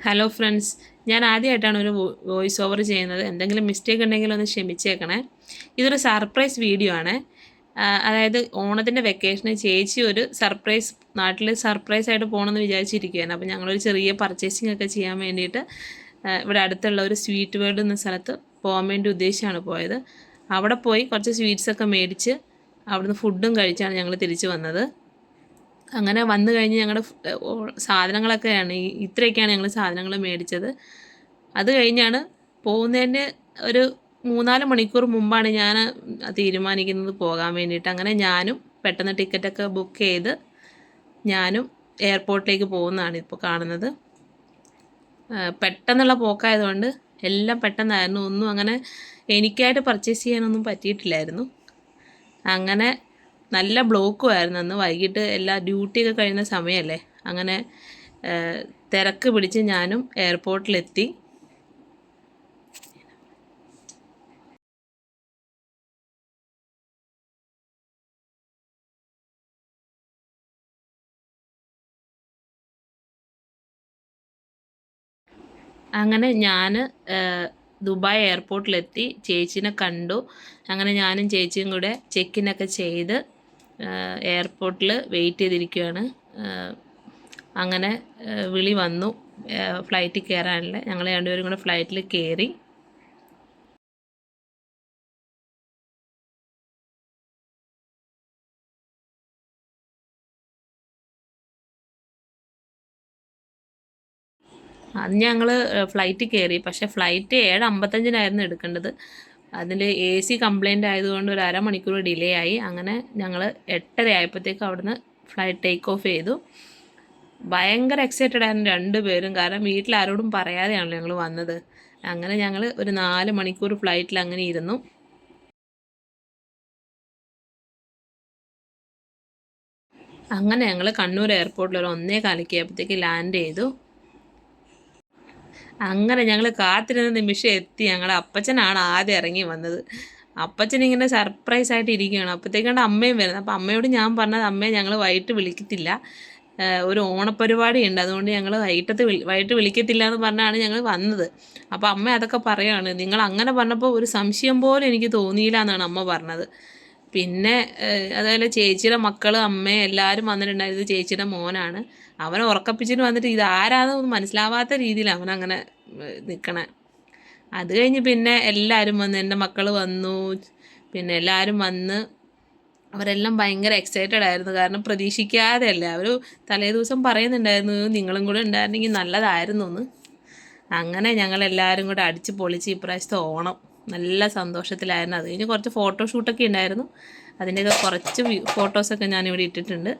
Hello friends, ഞാൻ ആദ്യമായിട്ടാണ് ഒരു വോയിസ് ഓവർ ചെയ്യുന്നത്. എന്തെങ്കിലും മിസ്റ്റേക്ക് ഉണ്ടെങ്കിൽ ഒന്ന് ക്ഷമിച്ചേക്കണേ. ഇതൊരു സർപ്രൈസ് വീഡിയോ ആണ്. അതായത് ഓണത്തിൻ്റെ വെക്കേഷന് ചേച്ചി ഒരു സർപ്രൈസ് നാട്ടിൽ സർപ്രൈസ് ആയിട്ട് പോകണമെന്ന് വിചാരിച്ചിരിക്കുകയാണ്. അപ്പോൾ ഞങ്ങളൊരു ചെറിയ പർച്ചേസിംഗ് ഒക്കെ ചെയ്യാൻ വേണ്ടിയിട്ട് ഇവിടെ അടുത്തുള്ള ഒരു സ്വീറ്റ് വേൾഡ് എന്ന സ്ഥലത്ത് പോകാൻ വേണ്ടി ഉദ്ദേശിച്ചാണ് പോയത്. അവിടെ പോയി കുറച്ച് സ്വീറ്റ്സൊക്കെ മേടിച്ച് അവിടുന്ന് ഫുഡും കഴിച്ചാണ് ഞങ്ങൾ തിരിച്ച് വന്നത്. അങ്ങനെ വന്നു കഴിഞ്ഞ് ഞങ്ങളുടെ സാധനങ്ങളൊക്കെയാണ് ഇത്രയൊക്കെയാണ് ഞങ്ങൾ സാധനങ്ങൾ മേടിച്ചത്. അത് കഴിഞ്ഞാണ് പോകുന്നതിന് ഒരു 3-4 മണിക്കൂർ മുമ്പാണ് ഞാൻ തീരുമാനിക്കുന്നത് പോകാൻ വേണ്ടിയിട്ട്. അങ്ങനെ ഞാനും പെട്ടെന്ന് ടിക്കറ്റൊക്കെ ബുക്ക് ചെയ്ത് ഞാനും എയർപോർട്ടിലേക്ക് പോകുന്നതാണ് ഇപ്പോൾ കാണുന്നത്. പെട്ടെന്നുള്ള പോക്കായതുകൊണ്ട് എല്ലാം പെട്ടെന്നായിരുന്നു. ഒന്നും അങ്ങനെ എനിക്കായിട്ട് പർച്ചേസ് ചെയ്യാനൊന്നും പറ്റിയിട്ടില്ലായിരുന്നു. അങ്ങനെ നല്ല ബ്ലോക്കുമായിരുന്നു അന്ന്. വൈകിട്ട് എല്ലാ ഡ്യൂട്ടിയൊക്കെ കഴിയുന്ന സമയമല്ലേ. അങ്ങനെ തിരക്ക് പിടിച്ച് ഞാനും എയർപോർട്ടിലെത്തി. അങ്ങനെ ഞാൻ ദുബായ് എയർപോർട്ടിലെത്തി. ചേച്ചീനെ കണ്ടു. അങ്ങനെ ഞാനും ചേച്ചിയും കൂടെ ചെക്കിനൊക്കെ ചെയ്ത് എയർപോർട്ടിൽ വെയിറ്റ് ചെയ്തിരിക്കുകയാണ്. അങ്ങനെ വിളി വന്നു ഫ്ലൈറ്റിൽ കയറാനുള്ള. ഞങ്ങൾ രണ്ടുപേരും കൂടെ ഫ്ലൈറ്റിൽ കയറി. അത് ഞങ്ങൾ ഫ്ലൈറ്റിൽ കയറി. പക്ഷേ ഫ്ലൈറ്റ് 7:55 എടുക്കേണ്ടത്. അതിൽ AC കംപ്ലൈൻ്റ് ആയതുകൊണ്ട് ഒരു അരമണിക്കൂർ ഡിലേ ആയി. അങ്ങനെ ഞങ്ങൾ 8:30 ആയപ്പോഴത്തേക്ക് അവിടുന്ന് ഫ്ലൈറ്റ് ടേക്ക് ഓഫ് ചെയ്തു. ഭയങ്കര എക്സൈറ്റഡ് ആയിരുന്നു രണ്ടുപേരും. കാരണം വീട്ടിൽ ആരോടും പറയാതെയാണല്ലോ ഞങ്ങൾ വന്നത്. അങ്ങനെ ഞങ്ങൾ ഒരു 4 മണിക്കൂർ ഫ്ലൈറ്റിൽ അങ്ങനെ ഇരുന്നു. അങ്ങനെ ഞങ്ങൾ കണ്ണൂർ എയർപോർട്ടിൽ ഒരു 1:15 ആയപ്പോഴത്തേക്ക് ലാൻഡ് ചെയ്തു. അങ്ങനെ ഞങ്ങൾ കാത്തിരുന്ന നിമിഷം എത്തി. ഞങ്ങളുടെ അപ്പച്ചനാണ് ആദ്യം ഇറങ്ങി വന്നത്. അപ്പച്ചൻ ഇങ്ങനെ സർപ്രൈസ് ആയിട്ട് ഇരിക്കുകയാണ്. അപ്പോഴത്തേക്കാണ്ട് അമ്മയും വരുന്നത്. അപ്പോൾ അമ്മയോട് ഞാൻ പറഞ്ഞത്, അമ്മയെ ഞങ്ങൾ വൈകിട്ട് വിളിക്കത്തില്ല, ഒരു ഓണപ്പരിപാടി ഉണ്ട്, അതുകൊണ്ട് ഞങ്ങൾ വൈകിട്ട് വിളിക്കത്തില്ല എന്ന് പറഞ്ഞാണ് ഞങ്ങൾ വന്നത്. അപ്പോൾ അമ്മ അതൊക്കെ പറയുകയാണ്. നിങ്ങൾ അങ്ങനെ പറഞ്ഞപ്പോൾ ഒരു സംശയം പോലും എനിക്ക് തോന്നിയില്ല എന്നാണ് അമ്മ പറഞ്ഞത്. പിന്നെ അതുപോലെ ചേച്ചിയുടെ മക്കൾ, അമ്മയും എല്ലാവരും വന്നിട്ടുണ്ടായത്. ചേച്ചിയുടെ മോനാണ്. അവനെ ഉറക്കപ്പിച്ചിട്ട് വന്നിട്ട് ഇതാരാന്ന് മനസ്സിലാവാത്ത രീതിയിൽ അവനങ്ങനെ നിൽക്കണേ. അത് കഴിഞ്ഞ് പിന്നെ എല്ലാവരും വന്ന്, എൻ്റെ മക്കൾ വന്നു, പിന്നെ എല്ലാവരും വന്ന് അവരെല്ലാം ഭയങ്കര എക്സൈറ്റഡ് ആയിരുന്നു. കാരണം പ്രതീക്ഷിക്കാതെ അല്ലേ. അവർ തലേ ദിവസം പറയുന്നുണ്ടായിരുന്നു നിങ്ങളും കൂടെ ഉണ്ടായിരുന്നെങ്കിൽ നല്ലതായിരുന്നു എന്ന്. അങ്ങനെ ഞങ്ങളെല്ലാവരും കൂടെ അടിച്ച് പൊളിച്ച് ഇപ്രാവശ്യത്തെ ഓണം നല്ല സന്തോഷത്തിലായിരുന്നു. അത് കഴിഞ്ഞ് കുറച്ച് ഫോട്ടോഷൂട്ടൊക്കെ ഉണ്ടായിരുന്നു. അതിൻ്റെയൊക്കെ കുറച്ച് ഫോട്ടോസൊക്കെ ഞാനിവിടെ ഇട്ടിട്ടുണ്ട്.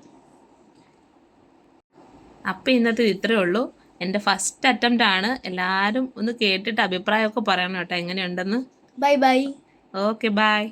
അപ്പോൾ ഇന്നത്തെ ഇത്രയേ ഉള്ളൂ. എൻ്റെ ഫസ്റ്റ് അറ്റംപ്റ്റ് ആണ്. എല്ലാവരും ഒന്ന് കേട്ടിട്ട് അഭിപ്രായമൊക്കെ പറയണം കേട്ടോ, എങ്ങനെയുണ്ടെന്ന്. Bye bye. Okay, by.